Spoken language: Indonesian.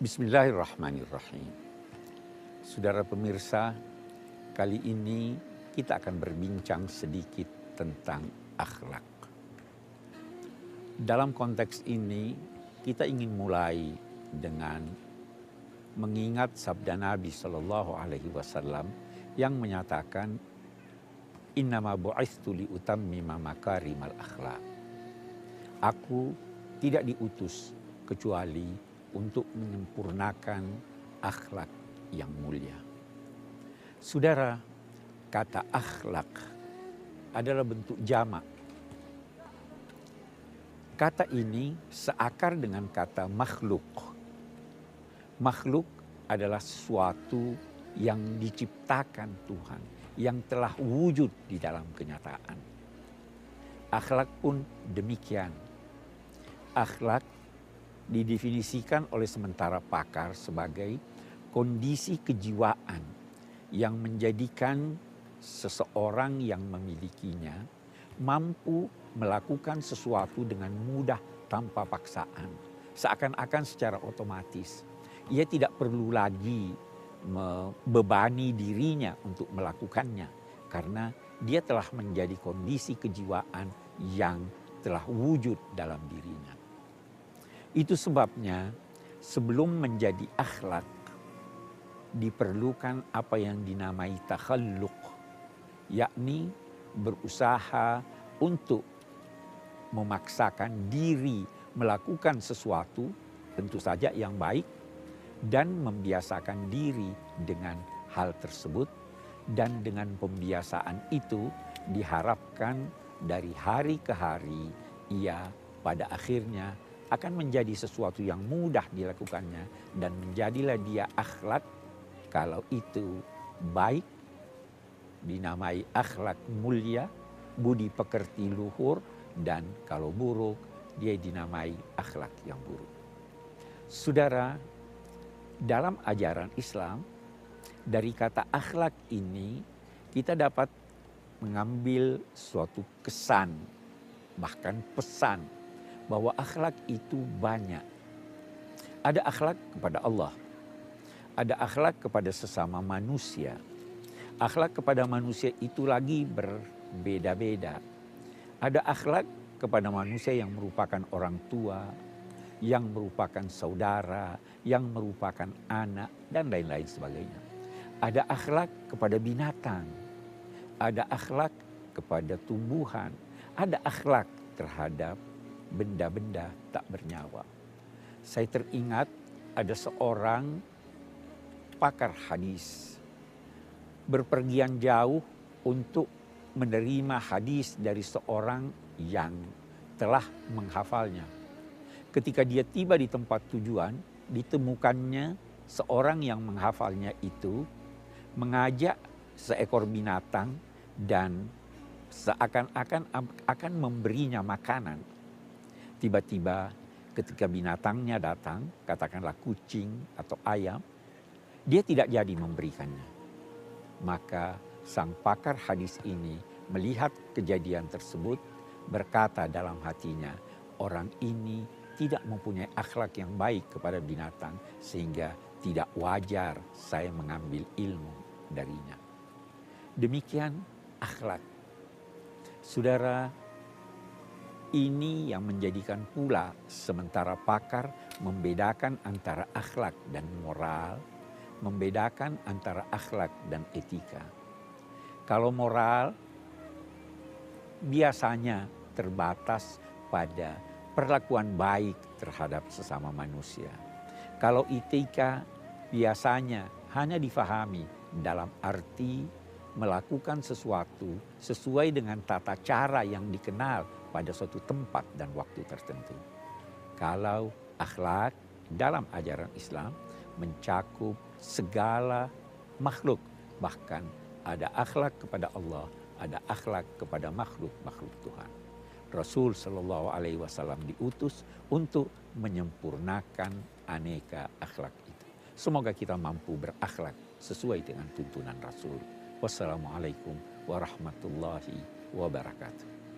Bismillahirrahmanirrahim. Saudara pemirsa, kali ini kita akan berbincang sedikit tentang akhlak. Dalam konteks ini, kita ingin mulai dengan mengingat sabda Nabi Shallallahu Alaihi Wasallam yang menyatakan, Innama bu'itstu liutammima makarimal akhlak. Aku tidak diutus kecuali untuk menyempurnakan akhlak yang mulia. Saudara, kata akhlak adalah bentuk jamak. Kata ini seakar dengan kata makhluk. Makhluk adalah sesuatu yang diciptakan Tuhan, yang telah wujud di dalam kenyataan. Akhlak pun demikian. Akhlak didefinisikan oleh sementara pakar sebagai kondisi kejiwaan yang menjadikan seseorang yang memilikinya mampu melakukan sesuatu dengan mudah tanpa paksaan. Seakan-akan secara otomatis. Ia tidak perlu lagi membebani dirinya untuk melakukannya. Karena dia telah menjadi kondisi kejiwaan yang telah wujud dalam dirinya. Itu sebabnya sebelum menjadi akhlak diperlukan apa yang dinamai takhalluq, yakni berusaha untuk memaksakan diri melakukan sesuatu tentu saja yang baik dan membiasakan diri dengan hal tersebut, dan dengan pembiasaan itu diharapkan dari hari ke hari ia pada akhirnya akan menjadi sesuatu yang mudah dilakukannya dan menjadilah dia akhlak. Kalau itu baik dinamai akhlak mulia, budi pekerti luhur, dan kalau buruk dia dinamai akhlak yang buruk. Saudara, dalam ajaran Islam dari kata akhlak ini kita dapat mengambil suatu kesan bahkan pesan bahwa akhlak itu banyak. Ada akhlak kepada Allah, ada akhlak kepada sesama manusia. Akhlak kepada manusia itu lagi berbeda-beda. Ada akhlak kepada manusia yang merupakan orang tua, yang merupakan saudara, yang merupakan anak, dan lain-lain sebagainya. Ada akhlak kepada binatang, ada akhlak kepada tumbuhan, ada akhlak terhadap benda-benda tak bernyawa. Saya teringat ada seorang pakar hadis berpergian jauh untuk menerima hadis dari seorang yang telah menghafalnya. Ketika dia tiba di tempat tujuan, ditemukannya seorang yang menghafalnya itu mengajak seekor binatang dan seakan-akan akan memberinya makanan. Tiba-tiba ketika binatangnya datang, katakanlah kucing atau ayam, dia tidak jadi memberikannya. Maka sang pakar hadis ini melihat kejadian tersebut, berkata dalam hatinya, orang ini tidak mempunyai akhlak yang baik kepada binatang sehingga tidak wajar saya mengambil ilmu darinya. Demikian akhlak. Saudara, ini yang menjadikan pula sementara pakar membedakan antara akhlak dan moral, membedakan antara akhlak dan etika. Kalau moral biasanya terbatas pada perlakuan baik terhadap sesama manusia. Kalau etika biasanya hanya difahami dalam arti melakukan sesuatu sesuai dengan tata cara yang dikenal pada suatu tempat dan waktu tertentu. Kalau akhlak dalam ajaran Islam mencakup segala makhluk, bahkan ada akhlak kepada Allah, ada akhlak kepada makhluk-makhluk Tuhan. Rasul Shallallahu Alaihi Wasallam diutus untuk menyempurnakan aneka akhlak itu. Semoga kita mampu berakhlak sesuai dengan tuntunan Rasul. Wassalamualaikum warahmatullahi wabarakatuh.